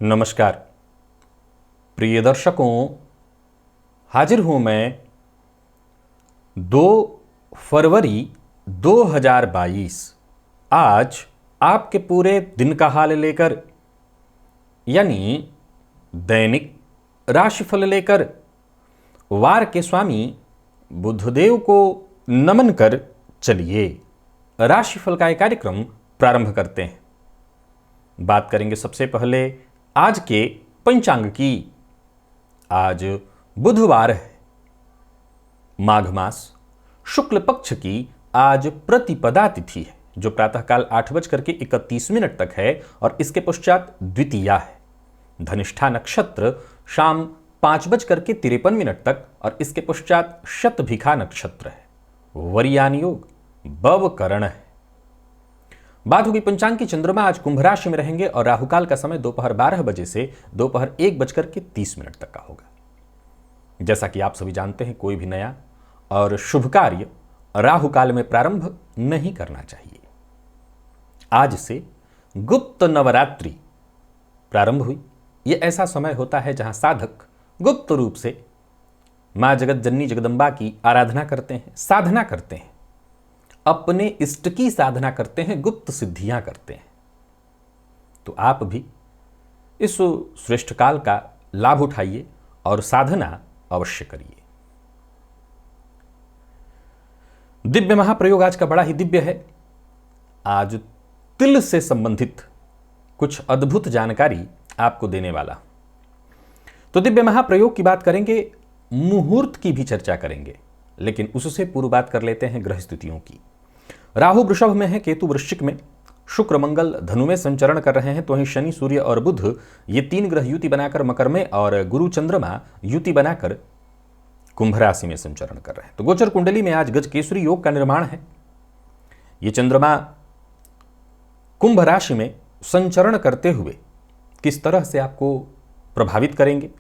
नमस्कार प्रिय दर्शकों, हाजिर हूं मैं 2 फरवरी 2022 आज आपके पूरे दिन का हाल लेकर, यानी दैनिक राशिफल लेकर वार के स्वामी बुधदेव को नमन कर चलिए राशिफल का एक कार्यक्रम प्रारंभ करते हैं। बात करेंगे सबसे पहले आज के पंचांग की। आज बुधवार है, माघ मास शुक्ल पक्ष की आज प्रतिपदा तिथि है, जो प्रातःकाल 8:31 तक है और इसके पश्चात द्वितीया है। धनिष्ठा नक्षत्र शाम 5:53 तक और इसके पश्चात शतभिखा नक्षत्र है। वरियान योग बवकरण है। बात होगी पंचांग की। चंद्रमा आज कुंभ राशि में रहेंगे और राहुकाल का समय दोपहर 12 बजे से दोपहर 1:30 तक का होगा। जैसा कि आप सभी जानते हैं, कोई भी नया और शुभ कार्य राहुकाल में प्रारंभ नहीं करना चाहिए। आज से गुप्त नवरात्रि प्रारंभ हुई। यह ऐसा समय होता है जहां साधक गुप्त रूप से मां जगत जननी जगदम्बा की आराधना करते हैं, साधना करते हैं, अपने इष्ट की साधना करते हैं, गुप्त सिद्धियां करते हैं। तो आप भी इस श्रेष्ठ काल का लाभ उठाइए और साधना अवश्य करिए। दिव्य महाप्रयोग आज का बड़ा ही दिव्य है। आज तिल से संबंधित कुछ अद्भुत जानकारी आपको देने वाला। तो दिव्य महाप्रयोग की बात करेंगे, मुहूर्त की भी चर्चा करेंगे, लेकिन उससे पूर्व बात कर लेते हैं ग्रह स्थितियों की। राहु वृषभ में है, केतु वृश्चिक में, शुक्र मंगल धनु में संचरण कर रहे हैं। तो वहीं शनि सूर्य और बुध ये 3 ग्रह युति बनाकर मकर में और गुरु चंद्रमा युति बनाकर कुंभ राशि में संचरण कर रहे हैं। तो गोचर कुंडली में आज गजकेसरी योग का निर्माण है। ये चंद्रमा कुंभ राशि में संचरण करते हुए किस तरह से आपको प्रभावित करेंगे,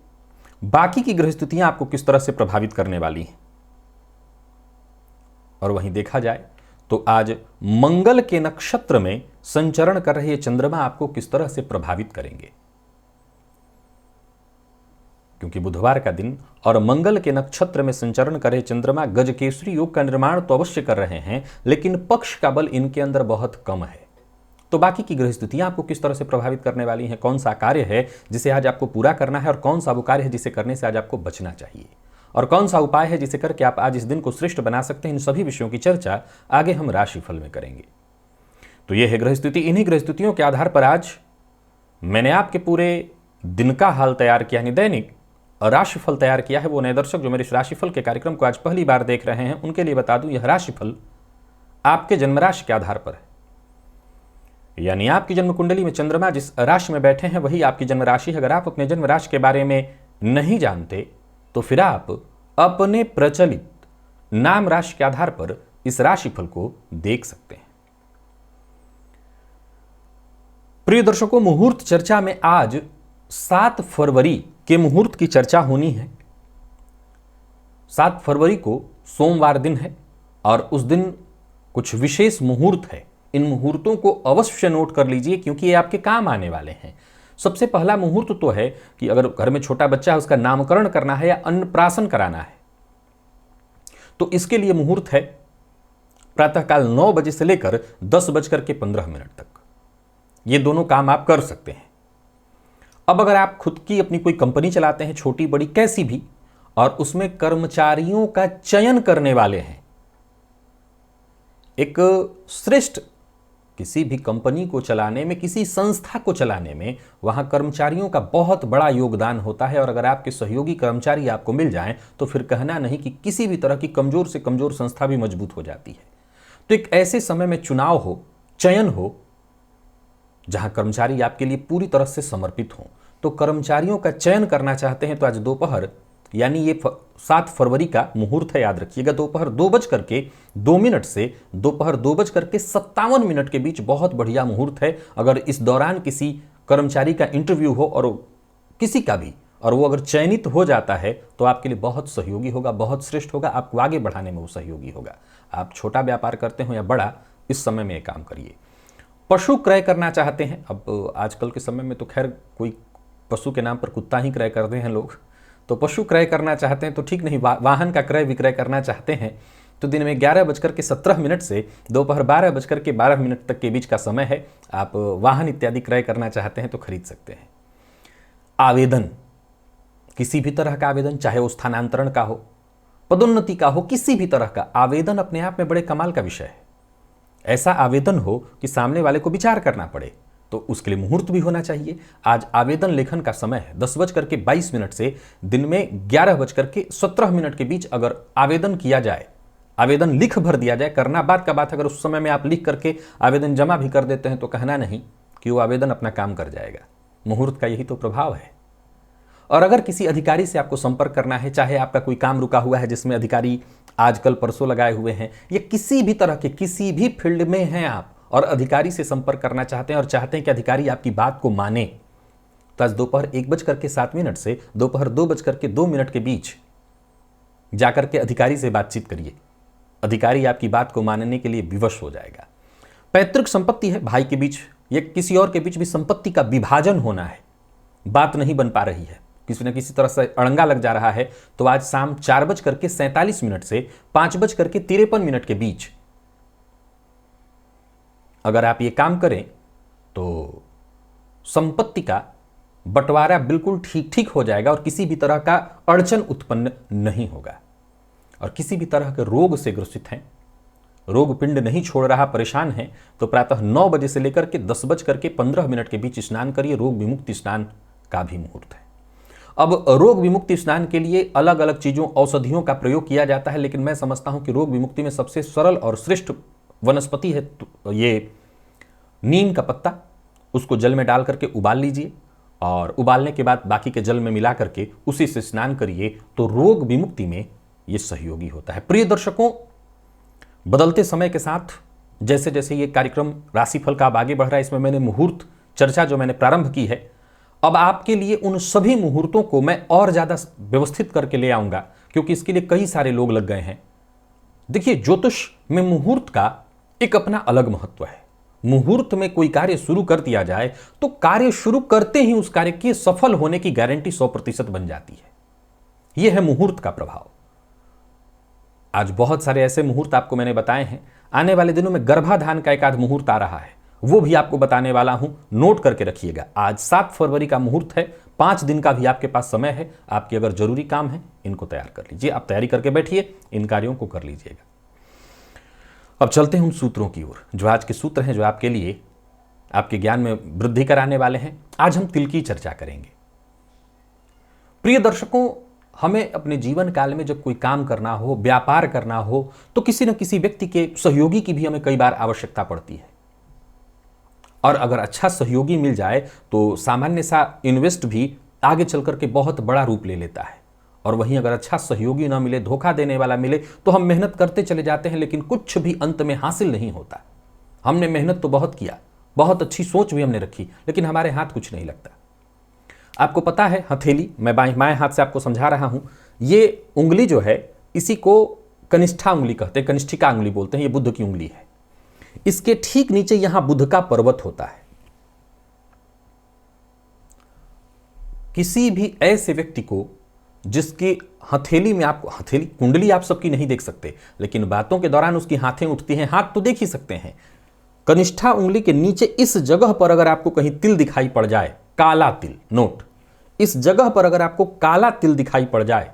बाकी की ग्रह स्थितियां आपको किस तरह से प्रभावित करने वाली हैं। और वहीं देखा जाए तो आज मंगल के नक्षत्र में संचरण कर रहे चंद्रमा आपको किस तरह से प्रभावित करेंगे, क्योंकि बुधवार का दिन और मंगल के नक्षत्र में संचरण कर रहे चंद्रमा गजकेसरी योग का निर्माण तो अवश्य कर रहे हैं, लेकिन पक्ष का बल इनके अंदर बहुत कम है। तो बाकी की ग्रह स्थितियां आपको किस तरह से प्रभावित करने वाली हैं, कौन सा कार्य है जिसे आज आपको पूरा करना है और कौन सा वो कार्य है जिसे करने से आज आपको बचना चाहिए, और कौन सा उपाय है जिसे करके आप आज इस दिन को श्रेष्ठ बना सकते हैं, इन सभी विषयों की चर्चा आगे हम राशिफल में करेंगे। तो यह है ग्रह स्थिति। इन्हीं ग्रह स्थितियों के आधार पर आज मैंने आपके पूरे दिन का हाल तैयार किया, यानी दैनिक राशिफल तैयार किया है। वो नए दर्शक जो मेरे इस राशिफल के कार्यक्रम को आज पहली बार देख रहे हैं, उनके लिए बता दूं, यह राशिफल आपके जन्म राशि के आधार पर है। यानी आपकी जन्म कुंडली में चंद्रमा जिस राशि में बैठे हैं वही आपकी जन्म राशि है। अगर आप अपने जन्म राशि के बारे में नहीं जानते तो फिर आप अपने प्रचलित नाम राशि के आधार पर इस राशिफल को देख सकते हैं। प्रिय दर्शकों, मुहूर्त चर्चा में आज 7 फरवरी के मुहूर्त की चर्चा होनी है। 7 फरवरी को सोमवार दिन है और उस दिन कुछ विशेष मुहूर्त है। इन मुहूर्तों को अवश्य नोट कर लीजिए, क्योंकि ये आपके काम आने वाले हैं। सबसे पहला मुहूर्त तो है कि अगर घर में छोटा बच्चा है, उसका नामकरण करना है या अन्नप्राशन कराना है, तो इसके लिए मुहूर्त है प्रातःकाल 9 बजे से लेकर 10:15 तक। ये दोनों काम आप कर सकते हैं। अब अगर आप खुद की अपनी कोई कंपनी चलाते हैं, छोटी बड़ी कैसी भी, और उसमें कर्मचारियों का चयन करने वाले हैं, एक श्रेष्ठ किसी भी कंपनी को चलाने में, किसी संस्था को चलाने में, वहां कर्मचारियों का बहुत बड़ा योगदान होता है। और अगर आपके सहयोगी कर्मचारी आपको मिल जाएं तो फिर कहना नहीं कि किसी भी तरह की कमजोर से कमजोर संस्था भी मजबूत हो जाती है। तो एक ऐसे समय में चुनाव हो, चयन हो, जहां कर्मचारी आपके लिए पूरी तरह से समर्पित हों। तो कर्मचारियों का चयन करना चाहते हैं तो आज दोपहर, यानी ये 7 फरवरी का मुहूर्त है, याद रखिएगा, दोपहर 2:02 से दोपहर 2:57 के बीच बहुत बढ़िया मुहूर्त है। अगर इस दौरान किसी कर्मचारी का इंटरव्यू हो और किसी का भी, और वो अगर चयनित हो जाता है तो आपके लिए बहुत सहयोगी होगा, बहुत श्रेष्ठ होगा, आपको आगे बढ़ाने में वो सहयोगी होगा। आप छोटा व्यापार करते हो या बड़ा, इस समय में ये काम करिए। पशु क्रय करना चाहते हैं, अब आजकल के समय में तो खैर कोई पशु के नाम पर कुत्ता ही क्रय करते हैं लोग। तो पशु क्रय करना चाहते हैं तो ठीक नहीं, वाहन का क्रय विक्रय करना चाहते हैं तो दिन में 11:17 से दोपहर 12:12 तक के बीच का समय है। आप वाहन इत्यादि क्रय करना चाहते हैं तो खरीद सकते हैं। आवेदन, किसी भी तरह का आवेदन, चाहे वो स्थानांतरण का हो, पदोन्नति का हो, किसी भी तरह का आवेदन अपने आप में बड़े कमाल का विषय है। ऐसा आवेदन हो कि सामने वाले को विचार करना पड़े, तो उसके लिए मुहूर्त भी होना चाहिए। आज आवेदन लेखन का समय है 10:22 से दिन में 11:17 के बीच अगर आवेदन किया जाए, आवेदन लिख भर दिया जाए, करना बात का बात, अगर उस समय में आप लिख करके आवेदन जमा भी कर देते हैं तो कहना नहीं कि वो आवेदन अपना काम कर जाएगा। मुहूर्त का यही तो प्रभाव है। और अगर किसी अधिकारी से आपको संपर्क करना है, चाहे आपका कोई काम रुका हुआ है जिसमें अधिकारी आजकल परसों लगाए हुए हैं, या किसी भी तरह के किसी भी फील्ड में हैं आप और अधिकारी से संपर्क करना चाहते हैं और चाहते हैं कि अधिकारी आपकी बात को माने, तो आज दोपहर 1:07 से दोपहर 2:02 के बीच जाकर के अधिकारी से बातचीत करिए। अधिकारी आपकी बात को मानने के लिए विवश हो जाएगा। पैतृक संपत्ति है, भाई के बीच या किसी और के बीच भी संपत्ति का विभाजन होना है, बात नहीं बन पा रही है, किसी न किसी तरह से अड़ंगा लग जा रहा है, तो आज शाम 4:47 से 5:53 के बीच अगर आप ये काम करें तो संपत्ति का बंटवारा बिल्कुल ठीक ठीक हो जाएगा और किसी भी तरह का अड़चन उत्पन्न नहीं होगा। और किसी भी तरह के रोग से ग्रसित हैं, रोग पिंड नहीं छोड़ रहा, परेशान हैं, तो प्रातः 9 बजे से लेकर के 10:15 के बीच स्नान करिए। रोग विमुक्ति स्नान का भी मुहूर्त है। अब रोग विमुक्ति स्नान के लिए अलग अलग चीजों, औषधियों का प्रयोग किया जाता है, लेकिन मैं समझता हूं कि रोग विमुक्ति में सबसे सरल और श्रेष्ठ वनस्पति है ये नीम का पत्ता। उसको जल में डाल करके उबाल लीजिए और उबालने के बाद बाकी के जल में मिला करके उसी से स्नान करिए, तो रोग विमुक्ति में ये सहयोगी होता है। प्रिय दर्शकों, बदलते समय के साथ जैसे जैसे ये कार्यक्रम राशिफल का अब आगे बढ़ रहा है, इसमें मैंने मुहूर्त चर्चा जो मैंने प्रारंभ की है, अब आपके लिए उन सभी मुहूर्तों को मैं और ज्यादा व्यवस्थित करके ले आऊंगा, क्योंकि इसके लिए कई सारे लोग लग गए हैं। देखिए, ज्योतिष में मुहूर्त का एक अपना अलग महत्व है। मुहूर्त में कोई कार्य शुरू कर दिया जाए तो कार्य शुरू करते ही उस कार्य के सफल होने की गारंटी 100% बन जाती है। यह है मुहूर्त का प्रभाव। आज बहुत सारे ऐसे मुहूर्त आपको मैंने बताए हैं। आने वाले दिनों में गर्भाधान का एक आध मुहूर्त आ रहा है, वो भी आपको बताने वाला हूं, नोट करके रखिएगा। आज 7 फरवरी का मुहूर्त है, 5 दिन का भी आपके पास समय है। आपके अगर जरूरी काम है इनको तैयार कर लीजिए, आप तैयारी करके बैठिए, इन कार्यों को कर लीजिएगा। अब चलते हैं उन सूत्रों की ओर, जो आज के सूत्र हैं, जो आपके लिए आपके ज्ञान में वृद्धि कराने वाले हैं। आज हम तिल की चर्चा करेंगे। प्रिय दर्शकों, हमें अपने जीवन काल में जब कोई काम करना हो, व्यापार करना हो, तो किसी न किसी व्यक्ति के सहयोगी की भी हमें कई बार आवश्यकता पड़ती है। और अगर अच्छा सहयोगी मिल जाए तो सामान्य सा इन्वेस्ट भी आगे चल करके बहुत बड़ा रूप ले लेता है। और वहीं अगर अच्छा सहयोगी ना मिले, धोखा देने वाला मिले, तो हम मेहनत करते चले जाते हैं, लेकिन कुछ भी अंत में हासिल नहीं होता। हमने मेहनत तो बहुत किया, बहुत अच्छी सोच भी हमने रखी, लेकिन हमारे हाथ कुछ नहीं लगता। आपको पता है, हथेली, मैं बाएं हाथ से आपको समझा रहा हूं, ये उंगली जो है, इसी को कनिष्ठा उंगली कहते हैं, कनिष्ठिका उंगली बोलते हैं। ये बुध की उंगली है। इसके ठीक नीचे यहां बुध का पर्वत होता है। किसी भी ऐसे व्यक्ति को जिसकी हथेली में, आपको हथेली कुंडली आप सबकी नहीं देख सकते, लेकिन बातों के दौरान उसकी हाथें उठती हैं, हाथ तो देख ही सकते हैं। कनिष्ठा उंगली के नीचे इस जगह पर अगर आपको कहीं तिल दिखाई पड़ जाए, काला तिल, नोट, इस जगह पर अगर आपको काला तिल दिखाई पड़ जाए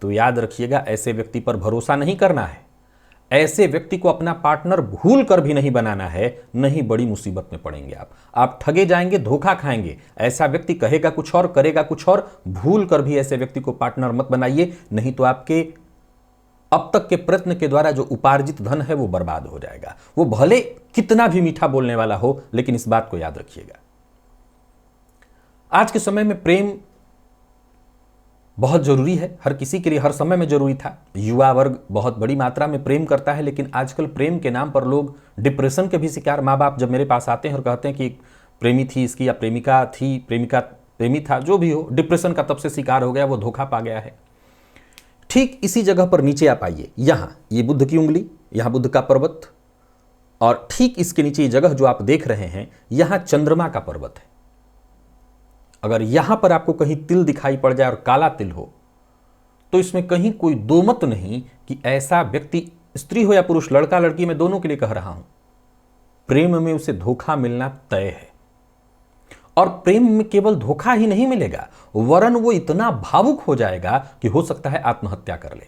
तो याद रखिएगा, ऐसे व्यक्ति पर भरोसा नहीं करना है। ऐसे व्यक्ति को अपना पार्टनर भूल कर भी नहीं बनाना है, नहीं बड़ी मुसीबत में पड़ेंगे आप ठगे जाएंगे, धोखा खाएंगे। ऐसा व्यक्ति कहेगा कुछ और, करेगा कुछ और। भूल कर भी ऐसे व्यक्ति को पार्टनर मत बनाइए, नहीं तो आपके अब तक के प्रयत्न के द्वारा जो उपार्जित धन है वो बर्बाद हो जाएगा। वो भले कितना भी मीठा बोलने वाला हो, लेकिन इस बात को याद रखिएगा। आज के समय में प्रेम बहुत जरूरी है, हर किसी के लिए हर समय में जरूरी था। युवा वर्ग बहुत बड़ी मात्रा में प्रेम करता है, लेकिन आजकल प्रेम के नाम पर लोग डिप्रेशन के भी शिकार। माँ बाप जब मेरे पास आते हैं और कहते हैं कि प्रेमी थी इसकी, या प्रेमिका थी, प्रेमी था, जो भी हो, डिप्रेशन का तब से शिकार हो गया, वो धोखा पा गया है। ठीक इसी जगह पर नीचे आप आइए, यहां ये बुध की उंगली, यहां बुध का पर्वत, और ठीक इसके नीचे ये जगह जो आप देख रहे हैं, यहां चंद्रमा का पर्वत है। अगर यहां पर आपको कहीं तिल दिखाई पड़ जाए और काला तिल हो, तो इसमें कहीं कोई दो मत नहीं कि ऐसा व्यक्ति, स्त्री हो या पुरुष, लड़का लड़की, मैं दोनों के लिए कह रहा हूं, प्रेम में उसे धोखा मिलना तय है। और प्रेम में केवल धोखा ही नहीं मिलेगा, वरन वो इतना भावुक हो जाएगा कि हो सकता है आत्महत्या कर ले,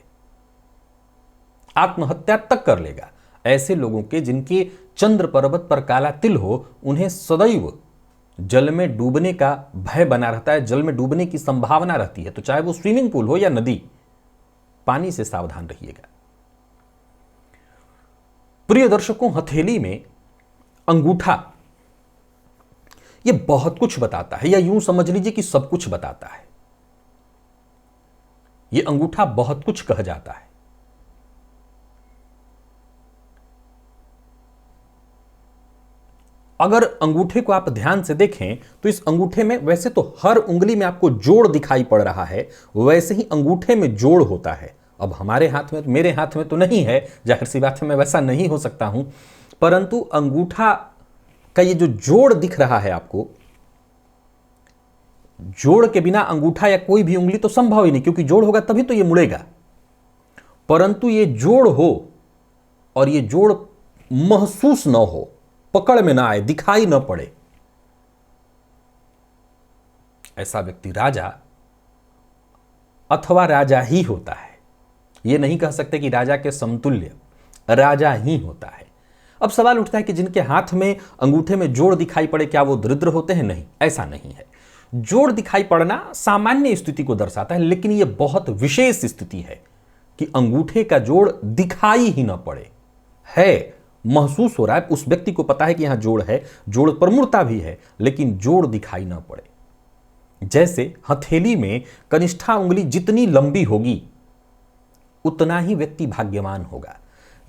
आत्महत्या तक कर लेगा। ऐसे लोगों के जिनके चंद्र पर्वत पर काला तिल हो, उन्हें सदैव जल में डूबने का भय बना रहता है, जल में डूबने की संभावना रहती है। तो चाहे वो स्विमिंग पूल हो या नदी, पानी से सावधान रहिएगा। प्रिय दर्शकों, हथेली में अंगूठा ये बहुत कुछ बताता है, या यूं समझ लीजिए कि सब कुछ बताता है। ये अंगूठा बहुत कुछ कह जाता है। अगर अंगूठे को आप ध्यान से देखें तो इस अंगूठे में, वैसे तो हर उंगली में आपको जोड़ दिखाई पड़ रहा है, वैसे ही अंगूठे में जोड़ होता है। अब हमारे हाथ में, मेरे हाथ में तो नहीं है, जाहिर सी बात है मैं वैसा नहीं हो सकता हूं, परंतु अंगूठा का ये जो जोड़ दिख रहा है आपको, जोड़ के बिना अंगूठा या कोई भी उंगली तो संभव ही नहीं, क्योंकि जोड़ होगा तभी तो ये मुड़ेगा। परंतु ये जोड़ हो और ये जोड़ महसूस न हो, पकड़ में ना आए, दिखाई न पड़े, ऐसा व्यक्ति राजा अथवा राजा ही होता है। यह नहीं कह सकते कि राजा के समतुल्य, राजा ही होता है। अब सवाल उठता है कि जिनके हाथ में, अंगूठे में जोड़ दिखाई पड़े, क्या वो दरिद्र होते हैं? नहीं, ऐसा नहीं है। जोड़ दिखाई पड़ना सामान्य स्थिति को दर्शाता है, लेकिन यह बहुत विशेष स्थिति है कि अंगूठे का जोड़ दिखाई ही ना पड़े। है, महसूस हो रहा है, उस व्यक्ति को पता है कि यहां जोड़ है, जोड़ प्रमुखता भी है, लेकिन जोड़ दिखाई ना पड़े। जैसे हथेली में कनिष्ठा उंगली जितनी लंबी होगी, उतना ही व्यक्ति भाग्यवान होगा।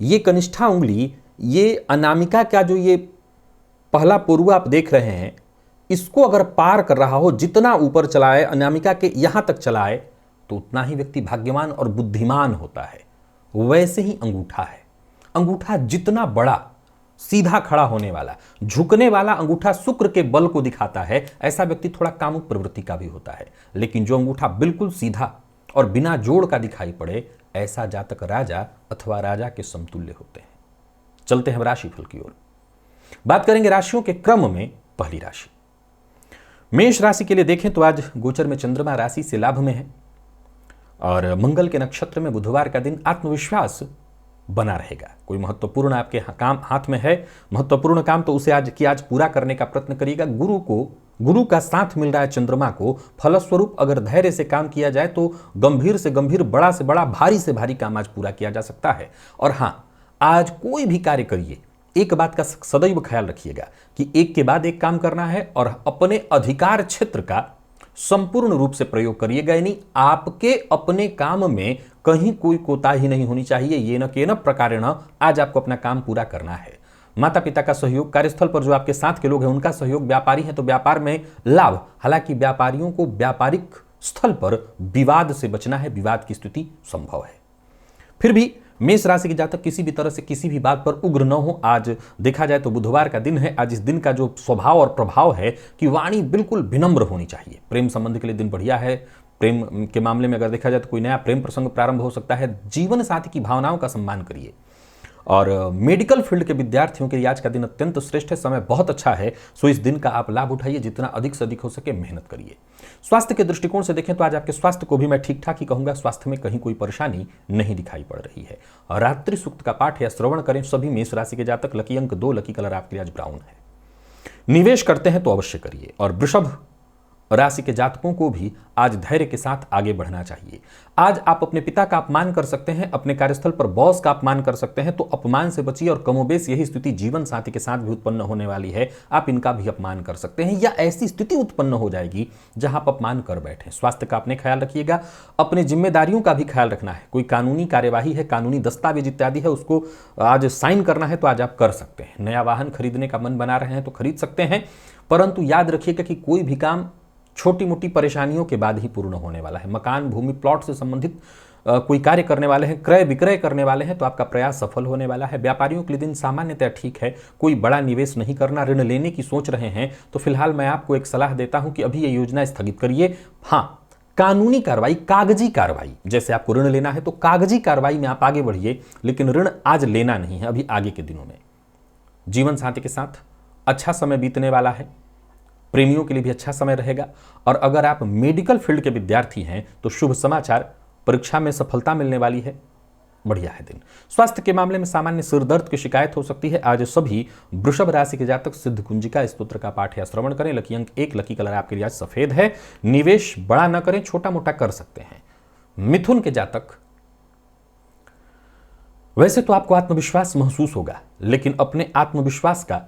ये कनिष्ठा उंगली, ये अनामिका का जो ये पहला पोरुआ आप देख रहे हैं, इसको अगर पार कर रहा हो, जितना ऊपर चलाए, अनामिका के यहां तक चलाए, तो उतना ही व्यक्ति भाग्यवान और बुद्धिमान होता है। वैसे ही अंगूठा है। अंगूठा जितना बड़ा, सीधा खड़ा होने वाला, झुकने वाला अंगूठा शुक्र के बल को दिखाता है, ऐसा व्यक्ति थोड़ा कामुक प्रवृत्ति का भी होता है। लेकिन जो अंगूठा बिल्कुल सीधा और बिना जोड़ का दिखाई पड़े, ऐसा जातक राजा अथवा राजा के समतुल्य होते हैं। चलते हैं राशिफल की ओर। बात करेंगे राशियों के क्रम में। पहली राशि मेष राशि के लिए देखें तो आज गोचर में चंद्रमा राशि से लाभ में है और मंगल के नक्षत्र में बुधवार का दिन आत्मविश्वास बना रहेगा। कोई महत्वपूर्ण आपके काम हाथ में है, महत्वपूर्ण काम, तो उसे आज पूरा करने का प्रयत्न करिएगा। गुरु का साथ मिल रहा है चंद्रमा को, फलस्वरूप अगर धैर्य से काम किया जाए तो गंभीर से गंभीर, बड़ा से बड़ा, भारी से भारी काम आज पूरा किया जा सकता है। और हां, आज कोई भी कार्य करिए, एक बात का सदैव ख्याल रखिएगा कि एक के बाद एक काम करना है और अपने अधिकार क्षेत्र का संपूर्ण रूप से प्रयोग करिएगा। यानी आपके अपने काम में कहीं कोई कोताही नहीं होनी चाहिए। ये न के न प्रकारेण आज आपको अपना काम पूरा करना है। माता पिता का सहयोग, कार्यस्थल पर जो आपके साथ के लोग हैं उनका सहयोग, व्यापारी हैं तो व्यापार में लाभ। हालांकि व्यापारियों को व्यापारिक स्थल पर विवाद से बचना है, विवाद की स्थिति संभव है। फिर भी मेष राशि के जातक किसी भी तरह से किसी भी बात पर उग्र न हो। आज देखा जाए तो बुधवार का दिन है। आज इस दिन का जो स्वभाव और प्रभाव है कि वाणी बिल्कुल विनम्र होनी चाहिए। प्रेम संबंध के लिए दिन बढ़िया है। प्रेम के मामले में अगर देखा जाए तो कोई नया प्रेम प्रसंग प्रारंभ हो सकता है। जीवन साथी की भावनाओं का सम्मान करिए। और मेडिकल फील्ड के विद्यार्थियों के लिए आज का दिन अत्यंत श्रेष्ठ है, समय बहुत अच्छा है। सो इस दिन का आप लाभ उठाइए, जितना अधिक से अधिक हो सके मेहनत करिए। स्वास्थ्य के दृष्टिकोण से देखें तो आज आपके स्वास्थ्य को भी मैं ठीक ठाक ही कहूंगा। स्वास्थ्य में कहीं कोई परेशानी नहीं दिखाई पड़ रही है। और रात्रि सूक्त का पाठ या श्रवण करें सभी मेष राशि के जातक। लकी अंक 2, लकी कलर आपके लिए आज ब्राउन है। निवेश करते हैं तो अवश्य करिए। और वृषभ राशि के जातकों को भी आज धैर्य के साथ आगे बढ़ना चाहिए। आज आप अपने पिता का अपमान कर सकते हैं, अपने कार्यस्थल पर बॉस का अपमान कर सकते हैं, तो अपमान से बचिए। और कमोबेश यही स्थिति जीवन साथी के साथ भी उत्पन्न होने वाली है। आप इनका भी अपमान कर सकते हैं या ऐसी स्थिति उत्पन्न हो जाएगी जहां आप अपमान कर बैठे। स्वास्थ्य का अपने ख्याल रखिएगा। अपने जिम्मेदारियों का भी ख्याल रखना है। कोई कानूनी कार्यवाही है, कानूनी दस्तावेज इत्यादि है, उसको आज साइन करना है तो आज आप कर सकते हैं। नया वाहन खरीदने का मन बना रहे हैं तो खरीद सकते हैं, परंतु याद रखिएगा कि कोई भी काम छोटी मोटी परेशानियों के बाद ही पूर्ण होने वाला है। मकान, भूमि, प्लॉट से संबंधित कोई कार्य करने वाले हैं, क्रय विक्रय करने वाले हैं, तो आपका प्रयास सफल होने वाला है। व्यापारियों के लिए दिन सामान्यतः ठीक है, कोई बड़ा निवेश नहीं करना। ऋण लेने की सोच रहे हैं तो फिलहाल मैं आपको एक सलाह देता हूं कि अभी ये योजना स्थगित करिए। हाँ, कानूनी कार्रवाई, कागजी कार्रवाई, जैसे आपको ऋण लेना है तो कागजी कार्रवाई में आप आगे बढ़िए, लेकिन ऋण आज लेना नहीं है, अभी आगे के दिनों में। जीवन साथी के साथ अच्छा समय बीतने वाला है, प्रेमियों के लिए भी अच्छा समय रहेगा। और अगर आप मेडिकल फील्ड के विद्यार्थी हैं तो शुभ समाचार, परीक्षा में सफलता मिलने वाली है, बढ़िया है दिन। स्वास्थ्य के मामले में सामान्य सिर दर्द की शिकायत हो सकती है। आज सभी वृषभ राशि के जातक सिद्ध कुंजिका स्तोत्र का पाठ या श्रवण करें। लकी अंक 1, लकी कलर आपके लिए आज सफेद है। निवेश बड़ा ना करें, छोटा मोटा कर सकते हैं। मिथुन के जातक, वैसे तो आपको आत्मविश्वास महसूस होगा, लेकिन अपने आत्मविश्वास का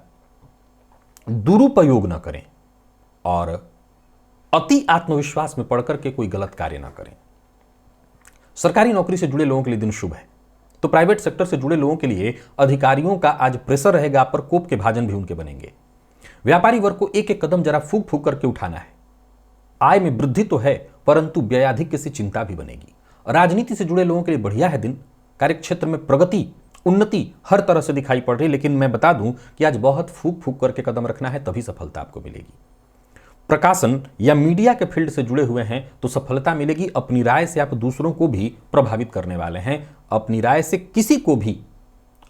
दुरुपयोग ना करें और अति आत्मविश्वास में पड़कर के कोई गलत कार्य ना करें। सरकारी नौकरी से जुड़े लोगों के लिए दिन शुभ है, तो प्राइवेट सेक्टर से जुड़े लोगों के लिए अधिकारियों का आज प्रेशर रहेगा, आप पर कोप के भाजन भी उनके बनेंगे। व्यापारी वर्ग को एक एक कदम जरा फूक फूक करके उठाना है। आय में वृद्धि तो है, परंतु व्ययाधिक की चिंता भी बनेगी। राजनीति से जुड़े लोगों के लिए बढ़िया है दिन। कार्यक्षेत्र में प्रगति, उन्नति हर तरह से दिखाई पड़ रही, लेकिन मैं बता दूं कि आज बहुत फूक फूक करके कदम रखना है, तभी सफलता आपको मिलेगी। प्रकाशन या मीडिया के फील्ड से जुड़े हुए हैं तो सफलता मिलेगी। अपनी राय से आप दूसरों को भी प्रभावित करने वाले हैं, अपनी राय से किसी को भी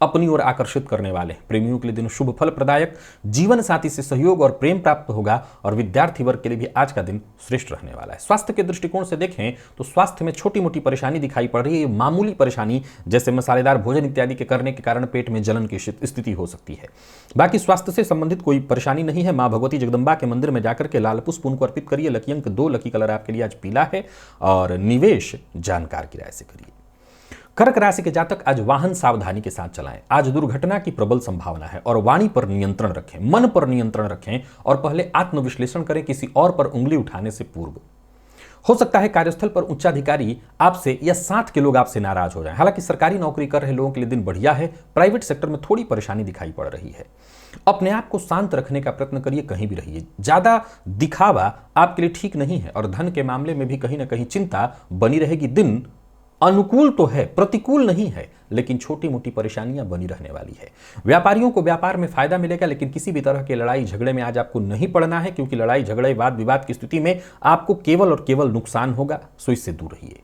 अपनी ओर आकर्षित करने वाले हैं। प्रेमियों के लिए दिन शुभ फल प्रदायक, जीवन साथी से सहयोग और प्रेम प्राप्त होगा और विद्यार्थी वर्ग के लिए भी आज का दिन श्रेष्ठ रहने वाला है। स्वास्थ्य के दृष्टिकोण से देखें तो स्वास्थ्य में छोटी मोटी परेशानी दिखाई पड़ रही है। मामूली परेशानी जैसे मसालेदार भोजन इत्यादि के करने के कारण पेट में जलन की स्थिति हो सकती है। बाकी स्वास्थ्य से संबंधित कोई परेशानी नहीं है। मां भगवती जगदम्बा के मंदिर में जाकर के लाल पुष्प उनको अर्पित करिए। लकी अंक 2, लकी कलर आपके लिए आज पीला है और निवेश जानकार की राय से करिए। कर्क राशि के जातक, आज वाहन सावधानी के साथ चलाएं। आज दुर्घटना की प्रबल संभावना है और वाणी पर नियंत्रण रखें, मन पर नियंत्रण रखें और पहले आत्मविश्लेषण करें किसी और पर उंगली उठाने से पूर्व। हो सकता है कार्यस्थल पर उच्चाधिकारी आपसे या साथ के लोग आपसे नाराज हो जाएं। हालांकि सरकारी नौकरी कर रहे लोगों के लिए दिन बढ़िया है। प्राइवेट सेक्टर में थोड़ी परेशानी दिखाई पड़ रही है। अपने आप को शांत रखने का प्रयत्न करिए, कहीं भी रहिए। ज्यादा दिखावा आपके लिए ठीक नहीं है और धन के मामले में भी कहीं ना कहीं चिंता बनी रहेगी। दिन अनुकूल तो है, प्रतिकूल नहीं है, लेकिन छोटी मोटी परेशानियां बनी रहने वाली है। व्यापारियों को व्यापार में फायदा मिलेगा, लेकिन किसी भी तरह के लड़ाई झगड़े में आज आपको नहीं पड़ना है, क्योंकि लड़ाई झगड़े, वाद विवाद की स्थिति में आपको केवल और केवल नुकसान होगा, सो इससे दूर रहिए।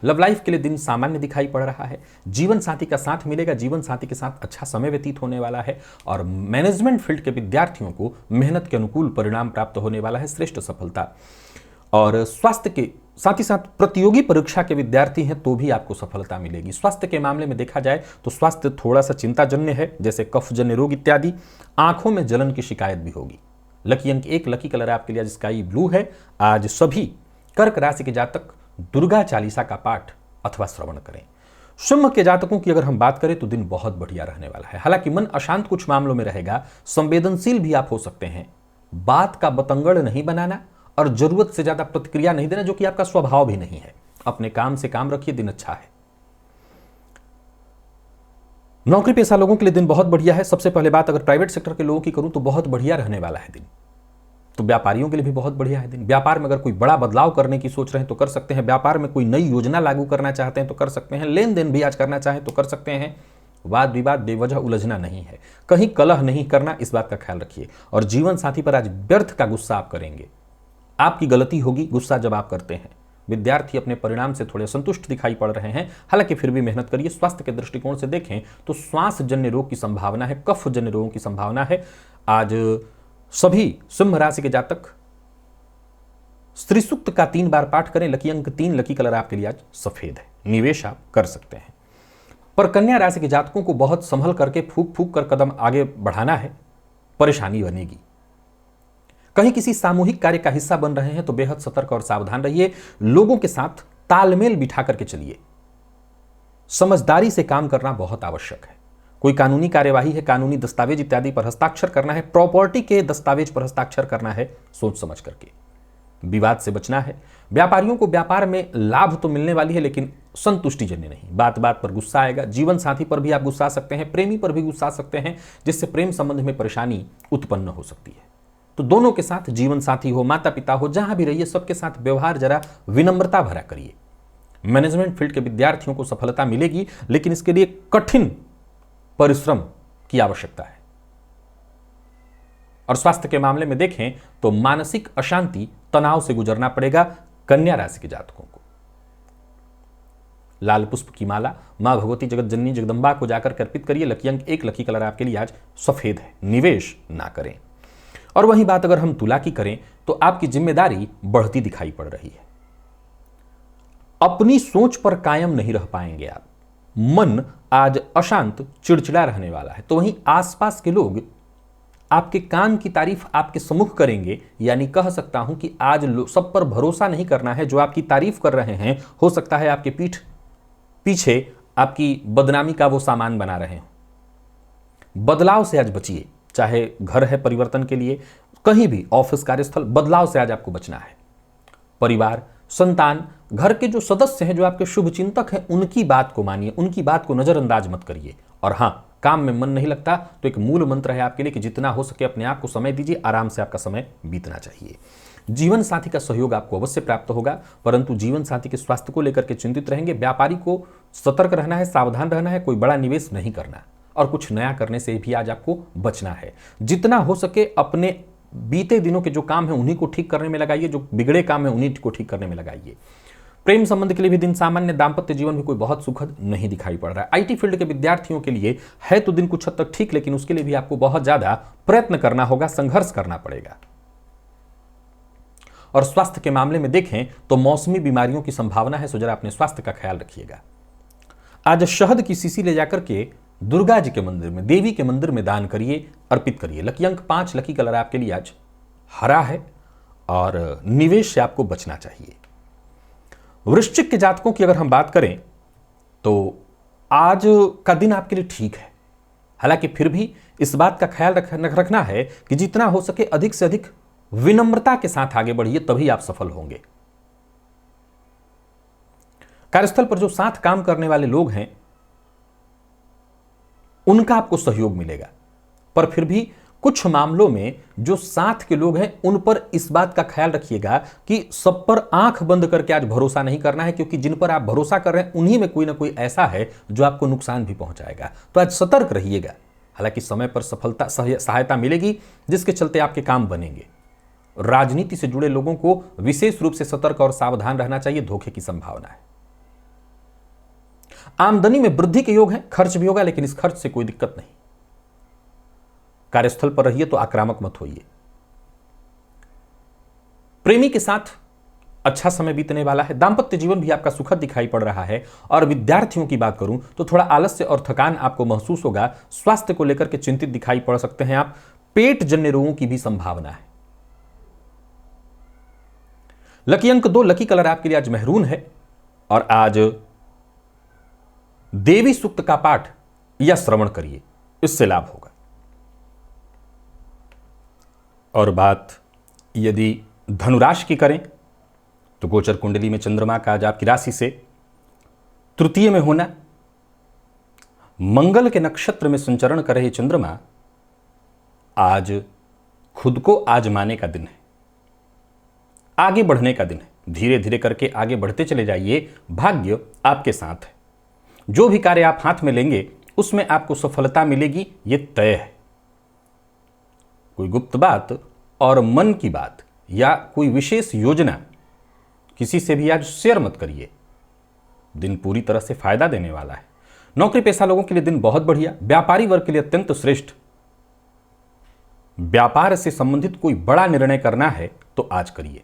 लव लाइफ के लिए दिन सामान्य दिखाई पड़ रहा है। जीवन साथी का साथ मिलेगा, जीवन साथी के साथ अच्छा समय व्यतीत होने वाला है और मैनेजमेंट फील्ड के विद्यार्थियों को मेहनत के अनुकूल परिणाम प्राप्त होने वाला है, श्रेष्ठ सफलता। और स्वास्थ्य के साथ ही साथ प्रतियोगी परीक्षा के विद्यार्थी हैं तो भी आपको सफलता मिलेगी। स्वास्थ्य के मामले में देखा जाए तो स्वास्थ्य थोड़ा सा चिंताजन्य है, जैसे कफजन्य रोग इत्यादि। आंखों में जलन की शिकायत भी होगी। लकी अंक 1, लकी कलर आपके लिए आज स्काई ब्लू है। आज सभी कर्क राशि के जातक दुर्गा चालीसा का पाठ अथवा श्रवण करें। सिंह के जातकों की अगर हम बात करें तो दिन बहुत बढ़िया रहने वाला है। हालांकि मन अशांत कुछ मामलों में रहेगा, संवेदनशील भी आप हो सकते हैं। बात का बतंगड़ नहीं बनाना और जरूरत से ज्यादा प्रतिक्रिया नहीं देना, जो कि आपका स्वभाव भी नहीं है। अपने काम से काम रखिए, दिन अच्छा है। नौकरी पेशा लोगों के लिए दिन बहुत बढ़िया है। सबसे पहले बात अगर प्राइवेट सेक्टर के लोगों की करूं तो बहुत बढ़िया रहने वाला है दिन। तो व्यापारियों के लिए भी बहुत बढ़िया है दिन। व्यापार में अगर कोई बड़ा बदलाव करने की सोच रहे हैं तो कर सकते हैं। व्यापार में कोई नई योजना लागू करना चाहते हैं तो कर सकते हैं। लेन देन भी आज करना चाहें तो कर सकते हैं। वाद विवाद बेवजह उलझना नहीं है, कहीं कलह नहीं करना, इस बात का ख्याल रखिए। और जीवन साथी पर आज व्यर्थ का गुस्सा आप करेंगे, आपकी गलती होगी गुस्सा जब आप करते हैं। विद्यार्थी अपने परिणाम से थोड़े संतुष्ट दिखाई पड़ रहे हैं, हालांकि फिर भी मेहनत करिए। स्वास्थ्य के दृष्टिकोण से देखें तो श्वास जन्य रोग की संभावना है, कफ जन्य रोगों की संभावना है। आज सभी सिंह राशि के जातक स्त्री सूक्त का 3 बार पाठ करें। लकी अंक 3, लकी कलर आपके लिए आज सफेद है। निवेश आप कर सकते हैं। पर कन्या राशि के जातकों को बहुत संभल करके फूक फूक कर कदम आगे बढ़ाना है, परेशानी बनेगी। कहीं किसी सामूहिक कार्य का हिस्सा बन रहे हैं तो बेहद सतर्क और सावधान रहिए। लोगों के साथ तालमेल बिठा करके चलिए। समझदारी से काम करना बहुत आवश्यक है। कोई कानूनी कार्यवाही है, कानूनी दस्तावेज इत्यादि पर हस्ताक्षर करना है, प्रॉपर्टी के दस्तावेज पर हस्ताक्षर करना है, सोच समझ करके। विवाद से बचना है। व्यापारियों को व्यापार में लाभ तो मिलने वाली है, लेकिन संतुष्टिजन्य नहीं। बात बात पर गुस्सा आएगा। जीवन साथी पर भी आप गुस्सा सकते हैं, प्रेमी पर भी गुस्सा सकते हैं, जिससे प्रेम संबंध में परेशानी उत्पन्न हो सकती है। तो दोनों के साथ, जीवन साथी हो, माता पिता हो, जहां भी रहिए, सबके साथ व्यवहार जरा विनम्रता भरा करिए। मैनेजमेंट फील्ड के विद्यार्थियों को सफलता मिलेगी, लेकिन इसके लिए कठिन परिश्रम की आवश्यकता है। और स्वास्थ्य के मामले में देखें तो मानसिक अशांति, तनाव से गुजरना पड़ेगा कन्या राशि के जातकों को। लाल पुष्प की माला मां भगवती जगत जननी जगदम्बा को जाकर अर्पित करिए। लकी अंक 1, लकी कलर आपके लिए आज सफेद है। निवेश ना करें। और वही बात अगर हम तुला की करें तो आपकी जिम्मेदारी बढ़ती दिखाई पड़ रही है। अपनी सोच पर कायम नहीं रह पाएंगे आप। मन आज अशांत, चिड़चिड़ा रहने वाला है। तो वहीं आसपास के लोग आपके काम की तारीफ आपके सम्मुख करेंगे, यानी कह सकता हूं कि आज सब पर भरोसा नहीं करना है। जो आपकी तारीफ कर रहे हैं, हो सकता है आपके पीठ पीछे आपकी बदनामी का वो सामान बना रहे हो। बदलाव से आज बचिए। चाहे घर है परिवर्तन के लिए, कहीं भी ऑफिस, कार्यस्थल, बदलाव से आज आपको बचना है। परिवार, संतान, घर के जो सदस्य हैं, जो आपके शुभ चिंतक हैं, उनकी बात को मानिए, उनकी बात को नजरअंदाज मत करिए। और हां, काम में मन नहीं लगता तो एक मूल मंत्र है आपके लिए कि जितना हो सके अपने आप को समय दीजिए। आराम से आपका समय बीतना चाहिए। जीवन साथी का सहयोग आपको अवश्य प्राप्त होगा, परंतु जीवन साथी के स्वास्थ्य को लेकर के चिंतित रहेंगे। व्यापारी को सतर्क रहना है, सावधान रहना है, कोई बड़ा निवेश नहीं करना और कुछ नया करने से भी आज आपको बचना है। जितना हो सके अपने बीते दिनों के जो काम है उन्हीं को ठीक करने में लगाइए, जो बिगड़े काम है उन्हीं को ठीक करने में लगाइए। प्रेम संबंध के लिए भी दिन सामान्य, दाम्पत्य जीवन भी कोई बहुत सुखद नहीं दिखाई पड़ रहा है। आईटी फील्ड के विद्यार्थियों के लिए है तो दिन कुछ हद तक ठीक, लेकिन उसके लिए भी आपको बहुत ज्यादा प्रयत्न करना होगा, संघर्ष करना पड़ेगा। और स्वास्थ्य के मामले में देखें तो मौसमी बीमारियों की संभावना है, सो जरा अपने स्वास्थ्य का ख्याल रखिएगा। आज शहद की शीशी ले जाकर के दुर्गा जी के मंदिर में, देवी के मंदिर में दान करिए, अर्पित करिए। लकी अंक 5, लकी कलर आपके लिए आज हरा है और निवेश से आपको बचना चाहिए। वृश्चिक के जातकों की अगर हम बात करें तो आज का दिन आपके लिए ठीक है। हालांकि फिर भी इस बात का ख्याल रखना है कि जितना हो सके अधिक से अधिक विनम्रता के साथ आगे बढ़िए, तभी आप सफल होंगे। कार्यस्थल पर जो साथ काम करने वाले लोग हैं उनका आपको सहयोग मिलेगा, पर फिर भी कुछ मामलों में जो साथ के लोग हैं उन पर इस बात का ख्याल रखिएगा कि सब पर आंख बंद करके आज भरोसा नहीं करना है, क्योंकि जिन पर आप भरोसा कर रहे हैं उन्हीं में कोई ना कोई ऐसा है जो आपको नुकसान भी पहुंचाएगा। तो आज सतर्क रहिएगा। हालांकि समय पर सफलता, सहायता मिलेगी, जिसके चलते आपके काम बनेंगे। राजनीति से जुड़े लोगों को विशेष रूप से सतर्क और सावधान रहना चाहिए, धोखे की संभावना है। आमदनी में वृद्धि के योग है, खर्च भी होगा, लेकिन इस खर्च से कोई दिक्कत नहीं। कार्यस्थल पर रहिए तो आक्रामक मत होइए। प्रेमी के साथ अच्छा समय बीतने वाला है। दांपत्य जीवन भी आपका सुखद दिखाई पड़ रहा है। और विद्यार्थियों की बात करूं तो थोड़ा आलस्य और थकान आपको महसूस होगा। स्वास्थ्य को लेकर के चिंतित दिखाई पड़ सकते हैं आप। पेट जन्य रोगों की भी संभावना है। लकी अंक 2, लकी कलर आपके लिए आज मेहरून है। और आज देवी सूक्त का पाठ या श्रवण करिए, इससे लाभ होगा। और बात यदि धनुराशि की करें तो गोचर कुंडली में चंद्रमा का आज आपकी राशि से तृतीय में होना, मंगल के नक्षत्र में संचरण कर रहे चंद्रमा आज खुद को आजमाने का दिन है, आगे बढ़ने का दिन है। धीरे धीरे करके आगे बढ़ते चले जाइए, भाग्य आपके साथ है। जो भी कार्य आप हाथ में लेंगे उसमें आपको सफलता मिलेगी, ये तय है। कोई गुप्त बात और मन की बात या कोई विशेष योजना किसी से भी आज शेयर मत करिए। दिन पूरी तरह से फायदा देने वाला है। नौकरी पेशा लोगों के लिए दिन बहुत बढ़िया। व्यापारी वर्ग के लिए अत्यंत श्रेष्ठ। व्यापार से संबंधित कोई बड़ा निर्णय करना है तो आज करिए।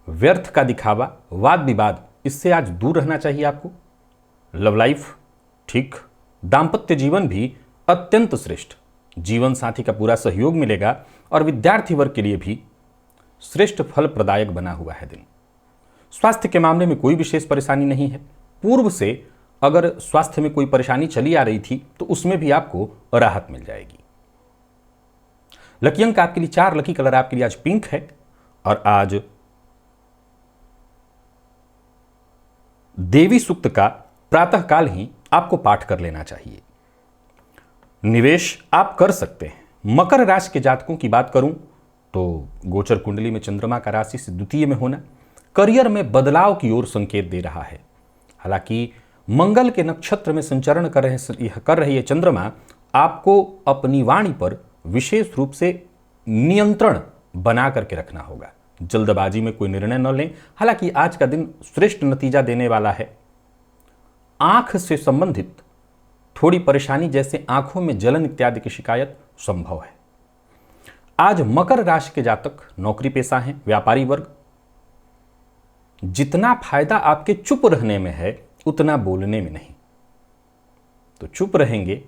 व्यर्थ का दिखावा, वाद विवाद, इससे आज दूर रहना चाहिए आपको। लव लाइफ ठीक, दांपत्य जीवन भी अत्यंत श्रेष्ठ। जीवन साथी का पूरा सहयोग मिलेगा और विद्यार्थी वर्ग के लिए भी श्रेष्ठ फल प्रदायक बना हुआ है दिन। स्वास्थ्य के मामले में कोई विशेष परेशानी नहीं है। पूर्व से अगर स्वास्थ्य में कोई परेशानी चली आ रही थी तो उसमें भी आपको राहत मिल जाएगी। लकी अंक आपके लिए 4, लकी कलर आपके लिए आज पिंक है। और आज देवी सूक्त का प्रातःकाल ही आपको पाठ कर लेना चाहिए। निवेश आप कर सकते हैं। मकर राशि के जातकों की बात करूं तो गोचर कुंडली में चंद्रमा का राशि से द्वितीय में होना, करियर में बदलाव की ओर संकेत दे रहा है। हालांकि मंगल के नक्षत्र में संचरण कर रहे ये चंद्रमा आपको अपनी वाणी पर विशेष रूप से नियंत्रण बना करके रखना होगा। जल्दबाजी में कोई निर्णय न लें। हालांकि आज का दिन श्रेष्ठ नतीजा देने वाला है। आंख से संबंधित थोड़ी परेशानी जैसे आंखों में जलन इत्यादि की शिकायत संभव है। आज मकर राशि के जातक नौकरी पेशा हैं, व्यापारी वर्ग, जितना फायदा आपके चुप रहने में है उतना बोलने में नहीं। तो चुप रहेंगे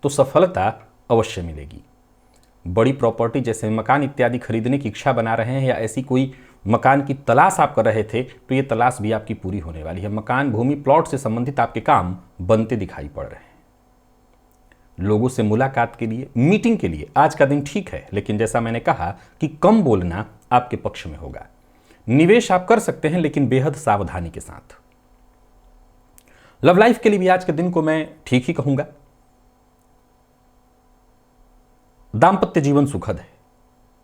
तो सफलता अवश्य मिलेगी। बड़ी प्रॉपर्टी जैसे मकान इत्यादि खरीदने की इच्छा बना रहे हैं या ऐसी कोई मकान की तलाश आप कर रहे थे तो ये तलाश भी आपकी पूरी होने वाली है। मकान, भूमि, प्लॉट से संबंधित आपके काम बनते दिखाई पड़ रहे हैं। लोगों से मुलाकात के लिए, मीटिंग के लिए आज का दिन ठीक है, लेकिन जैसा मैंने कहा कि कम बोलना आपके पक्ष में होगा। निवेश आप कर सकते हैं लेकिन बेहद सावधानी के साथ। लव लाइफ के लिए भी आज के दिन को मैं ठीक ही कहूंगा। दांपत्य जीवन सुखद है।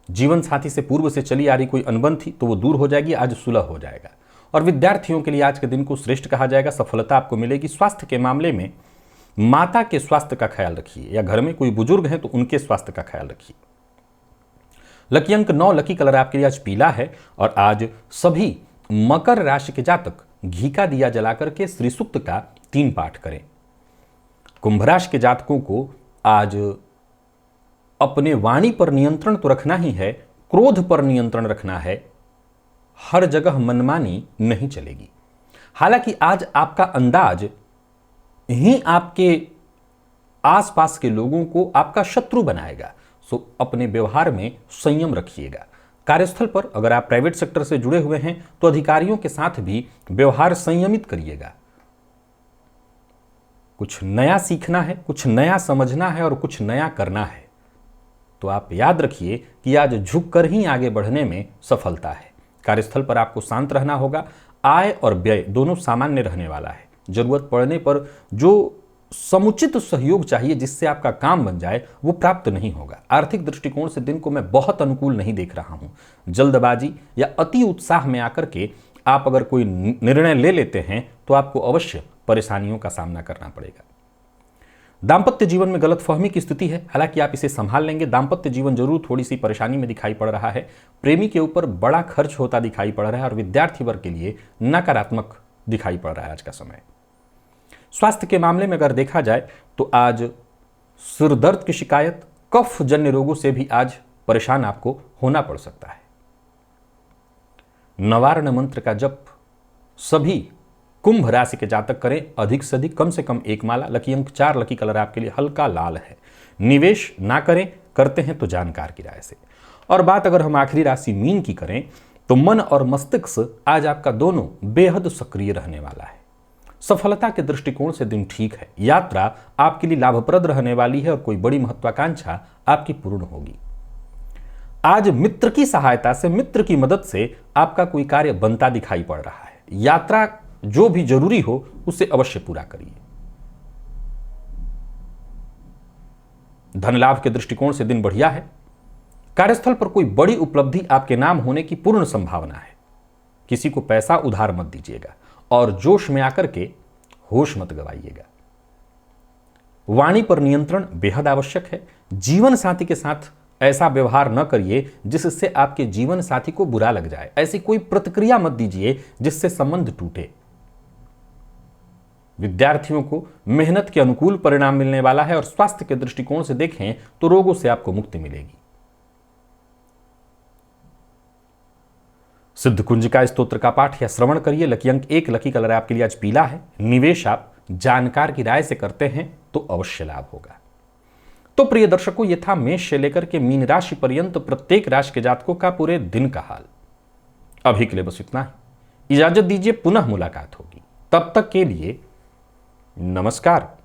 जीवन साथी से पूर्व से चली आ रही कोई अनबन थी तो वो दूर हो जाएगी, आज सुलह हो जाएगा। और विद्यार्थियों के लिए आज के दिन को श्रेष्ठ कहा जाएगा। सफलता आपको मिलेगी। स्वास्थ्य के मामले में माता के स्वास्थ्य का ख्याल रखिए, या घर में कोई बुजुर्ग हैं तो उनके स्वास्थ्य का ख्याल रखिए। लकी अंक 9, लकी कलर आपके लिए आज पीला है। और आज सभी मकर राशि के जातक घी का दिया जलाकर के श्री सूक्त का 3 पाठ करें। कुंभ राशि के जातकों को आज अपने वाणी पर नियंत्रण तो रखना ही है, क्रोध पर नियंत्रण रखना है। हर जगह मनमानी नहीं चलेगी। हालांकि आज आपका अंदाज ही आपके आसपास के लोगों को आपका शत्रु बनाएगा, सो अपने व्यवहार में संयम रखिएगा। कार्यस्थल पर अगर आप प्राइवेट सेक्टर से जुड़े हुए हैं तो अधिकारियों के साथ भी व्यवहार संयमित करिएगा। कुछ नया सीखना है, कुछ नया समझना है और कुछ नया करना है, तो आप याद रखिए कि आज झुककर ही आगे बढ़ने में सफलता है। कार्यस्थल पर आपको शांत रहना होगा। आय और व्यय दोनों सामान्य रहने वाला है। जरूरत पड़ने पर जो समुचित सहयोग चाहिए जिससे आपका काम बन जाए वो प्राप्त नहीं होगा। आर्थिक दृष्टिकोण से दिन को मैं बहुत अनुकूल नहीं देख रहा हूं। जल्दबाजी या अति उत्साह में आकर के आप अगर कोई निर्णय ले लेते हैं तो आपको अवश्य परेशानियों का सामना करना पड़ेगा। दांपत्य जीवन में गलतफहमी की स्थिति है, हालांकि आप इसे संभाल लेंगे। दांपत्य जीवन जरूर थोड़ी सी परेशानी में दिखाई पड़ रहा है। प्रेमी के ऊपर बड़ा खर्च होता दिखाई पड़ रहा है और विद्यार्थी वर्ग के लिए नकारात्मक दिखाई पड़ रहा है आज का समय। स्वास्थ्य के मामले में अगर देखा जाए तो आज सिर दर्द की शिकायत, कफ जन्य रोगों से भी आज परेशान आपको होना पड़ सकता है। नवार्ण मंत्र का जप सभी कुंभ राशि के जातक करें। अधिक से अधिक कम से कम 1 माला। लकी अंक 4, लकी कलर आपके लिए हल्का लाल है। निवेश ना करें, करते हैं तो जानकार की राय से। और बात अगर हम आखिरी राशि मीन की करें तो मन और मस्तिष्क आज आपका दोनों बेहद सक्रिय रहने वाला है। सफलता के दृष्टिकोण से दिन ठीक है। यात्रा आपके लिए लाभप्रद रहने वाली है और कोई बड़ी महत्वाकांक्षा आपकी पूर्ण होगी। आज मित्र की सहायता से, मित्र की मदद से आपका कोई कार्य बनता दिखाई पड़ रहा है। यात्रा जो भी जरूरी हो उसे अवश्य पूरा करिए। धन लाभ के दृष्टिकोण से दिन बढ़िया है। कार्यस्थल पर कोई बड़ी उपलब्धि आपके नाम होने की पूर्ण संभावना है। किसी को पैसा उधार मत दीजिएगा और जोश में आकर के होश मत गवाइएगा। वाणी पर नियंत्रण बेहद आवश्यक है। जीवन साथी के साथ ऐसा व्यवहार न करिए जिससे आपके जीवन साथी को बुरा लग जाए। ऐसी कोई प्रतिक्रिया मत दीजिए जिससे संबंध टूटे। विद्यार्थियों को मेहनत के अनुकूल परिणाम मिलने वाला है और स्वास्थ्य के दृष्टिकोण से देखें तो रोगों से आपको मुक्ति मिलेगी। सिद्ध कुंजिका स्तोत्र का पाठ या श्रवण करिए। लकी अंक 1, लकी कलर आपके लिए आज पीला है। निवेश आप जानकार की राय से करते हैं तो अवश्य लाभ होगा। तो प्रिय दर्शकों, ये था मेष से लेकर के मीन राशि पर्यंत प्रत्येक राशि के जातकों का पूरे दिन का हाल। अभी के लिए बस इतना ही। इजाजत दीजिए, पुनः मुलाकात होगी। तब तक के लिए नमस्कार।